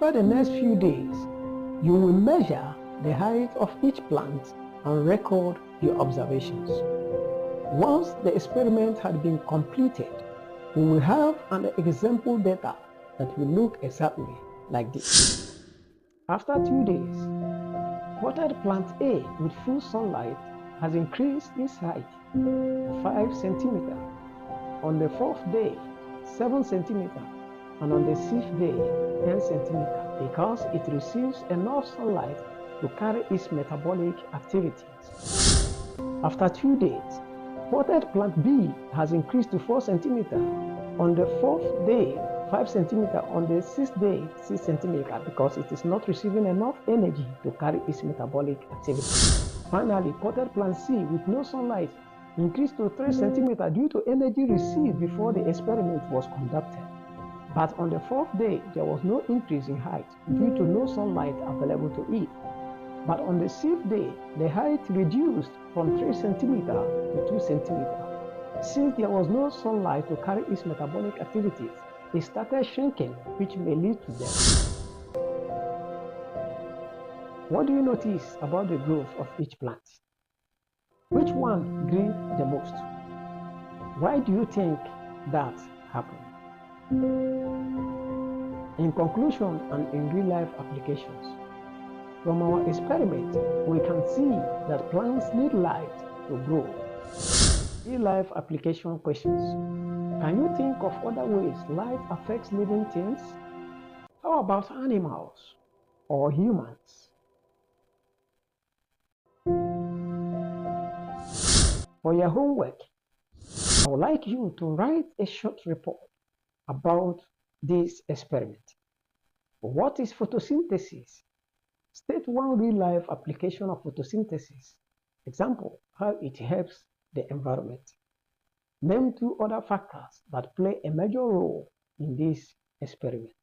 Over the next few days, you will measure the height of each plant and record your observations. Once the experiment had been completed, we will have an example data that will look exactly like this. After 2 days, potted plant A with full sunlight has increased its height to 5 centimeters. On the 4th day, 7 centimeters, and on the 6th day, 10 centimeters, because it receives enough sunlight to carry its metabolic activities. After 2 days, potted plant B has increased to 4 centimeters. On the 4th day, 5 centimeters. On the 6th day, 6 centimeters, because it is not receiving enough energy to carry its metabolic activity. Finally, potted plant C with no sunlight increased to 3 centimeters due to energy received before the experiment was conducted. But on the 4th day, there was no increase in height due to no sunlight available to it. But on the 6th day, the height reduced from 3 centimeters to 2 centimeters. Since there was no sunlight to carry its metabolic activities, it started shrinking, which may lead to death. What do you notice about the growth of each plant? Which one grew the most? Why do you think that happened? In conclusion and in real-life applications, from our experiment, we can see that plants need light to grow. Real-life application questions. Can you think of other ways light affects living things? How about animals or humans? For your homework, I would like you to write a short report about this experiment. What is photosynthesis? State one real-life application of photosynthesis. Example, how it helps the environment. Name 2 other factors that play a major role in this experiment.